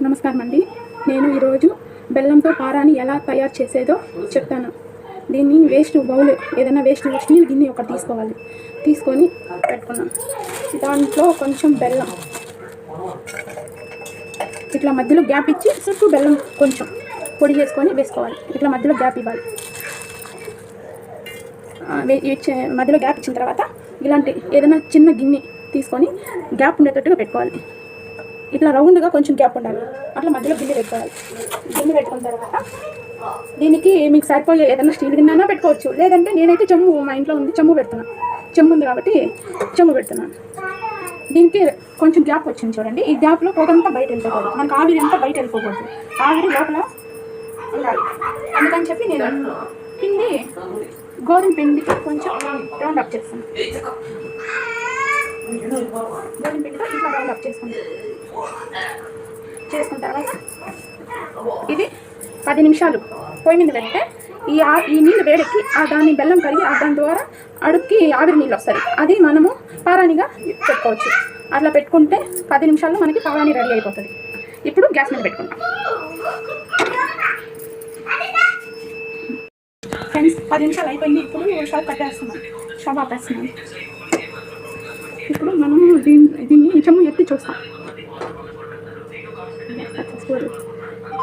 నమస్కారం అండి. నేను ఈరోజు బెల్లంతో పారాని ఎలా తయారు చేసేదో చెప్తాను. దీన్ని వేస్ట్ బౌల్ ఏదైనా వేస్ట్ స్టీల్ గిన్నె ఒకటి తీసుకోవాలి. తీసుకొని పెట్టుకున్నాం. దాంట్లో కొంచెం బెల్లం ఇట్లా మధ్యలో గ్యాప్ ఇచ్చి చుట్టూ బెల్లం కొంచెం పొడి చేసుకొని వేసుకోవాలి. ఇట్లా మధ్యలో గ్యాప్ ఇవ్వాలి. మధ్యలో గ్యాప్ ఇచ్చిన తర్వాత ఇలాంటి ఏదైనా చిన్న గిన్నె తీసుకొని గ్యాప్ ఉండేటట్టుగా పెట్టుకోవాలి. ఇట్లా రౌండ్గా కొంచెం గ్యాప్ ఉండాలి. అట్లా మధ్యలో గిన్నె పెట్టుకోవాలి. గిన్నె పెట్టుకున్న తర్వాత దీనికి మీకు సరిపోయే ఏదైనా స్టీల్ గిన్నె పెట్టుకోవచ్చు. లేదంటే నేనైతే చెమ్ము, మా ఇంట్లో ఉంది చెమ్ము పెడుతున్నాను. చెమ్ము ఉంది కాబట్టి చెమ్ము పెడుతున్నాను. దీనికి కొంచెం గ్యాప్ వచ్చింది చూడండి. ఈ గ్యాప్లో పొగంతా బయట వెళ్ళిపోకూడదు. మనకు ఆవిరి అంతా బయట వెళ్ళిపోకూడదు. ఆవిరి లోపల ఉండాలి. అందుకని చెప్పి నేను పిండి గోధుమ పిండి కొంచెం రౌండ్ అప్ చేస్తాను. గోధుమ పిండితో ఇట్లా రౌండ్ అప్ చేసుకున్న తర్వాత ఇది 10 నిమిషాలు పొయ్యి మీద పెడితే ఈ నీళ్ళు వేడెక్కి దాన్ని బెల్లం కరిగి దాని ద్వారా అడుక్కి ఆవిరి నీళ్ళు వస్తుంది. అది మనము పారానిగా పెట్టుకోవచ్చు. అట్లా పెట్టుకుంటే 10 నిమిషాల్లో మనకి పారాని రెడీ అయిపోతుంది. ఇప్పుడు గ్యాస్ మీద పెట్టుకుంటాం. ఫ్రెండ్స్, 10 నిమిషాలు అయిపోయింది. ఇప్పుడు స్టవ్ కట్టేస్తున్నాం. స్టవ్ ఆపేస్తున్నాం. ఇప్పుడు మనము దీన్ని చెమ్ము ఎత్తి చూస్తాం.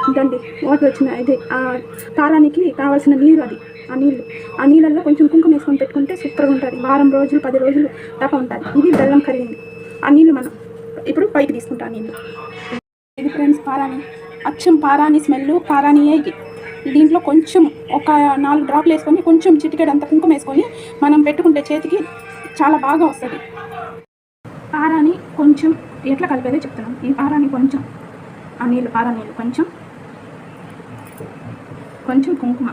ఇదండి వాటర్ వచ్చిన ఇది పారానికి కావాల్సిన నీరు. అది ఆ నీళ్ళల్లో కొంచెం కుంకుమ వేసుకొని పెట్టుకుంటే సూపర్గా ఉంటుంది. వారం రోజులు 10 రోజులు దాకా ఉంటుంది. ఇది బెల్లం కరిగింది. ఆ నీళ్ళు మనం ఇప్పుడు పైకి తీసుకుంటాం. నీళ్ళు ఇది ఫ్రెండ్స్ పారాని, అచ్చం పారాని స్మెల్ పారానియే ఇది. దీంట్లో కొంచెం ఒక 4 డ్రాప్లు వేసుకొని కొంచెం చిటికెడంత కుంకుమ వేసుకొని మనం పెట్టుకుంటే చేతికి చాలా బాగా వస్తుంది. పారాని కొంచెం ఎట్లా కలిపేదో చెప్తున్నాం. ఈ పారాని కొంచెం ఆ నీళ్ళు పారా నీళ్ళు కొంచెం కుంకుమ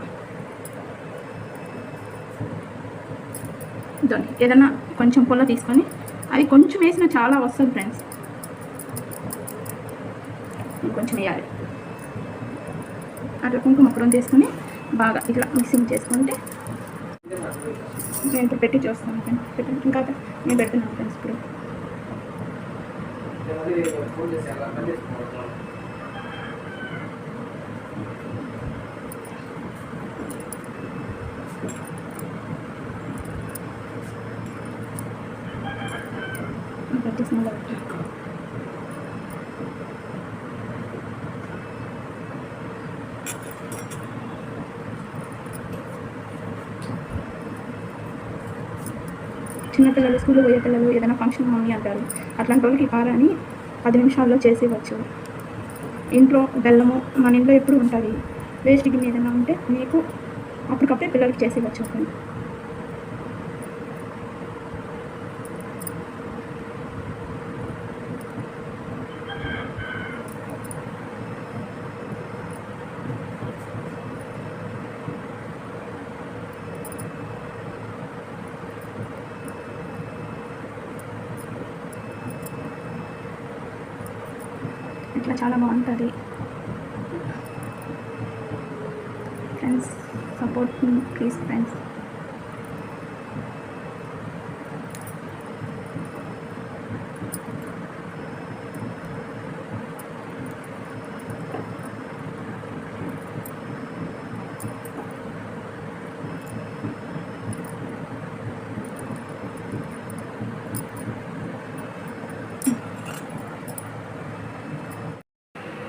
ఏదన్నా కొంచెం పుల్ల తీసుకొని అది కొంచెం వేసినా చాలా వస్తుంది ఫ్రెండ్స్. కొంచెం వేయాలి. అట్లా కుంకుమ అప్పుడు తీసుకొని బాగా ఇట్లా మిక్సింగ్ చేసుకుంటే నేను ఇప్పుడు పెట్టి చూస్తాను ఫ్రెండ్స్. ఇంకా నేను పెడుతున్నాను ఫ్రెండ్స్. ఇప్పుడు పెట్టేసిన చిన్నపిల్లలు, స్కూల్లో పోయే పిల్లలు ఏదైనా ఫంక్షన్ మమ్మీ అంటారు. అట్లాంటి వాళ్ళకి పారాని 10 నిమిషాల్లో చేసేవచ్చు. ఇంట్లో బెల్లము మన ఇంట్లో ఎప్పుడు ఉంటుంది. వేస్ట్ గిన్నె ఏదైనా ఉంటే మీకు అప్పటికప్పుడే పిల్లలకి చేసేవచ్చు. ఇట్లా చాలా బాగుంటుంది friends. Support me please friends.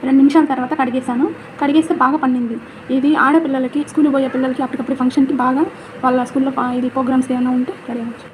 రెండు నిమిషాల తర్వాత కడిగేస్తే బాగా పండింది. ఇది ఆడపిల్లలకి, స్కూల్ పోయే పిల్లలకి అప్పటికప్పుడు ఫంక్షన్కి బాగా వాళ్ళ స్కూల్లో ఇది ప్రోగ్రామ్స్ ఏమైనా ఉంటే రెడీ అవ్వచ్చు.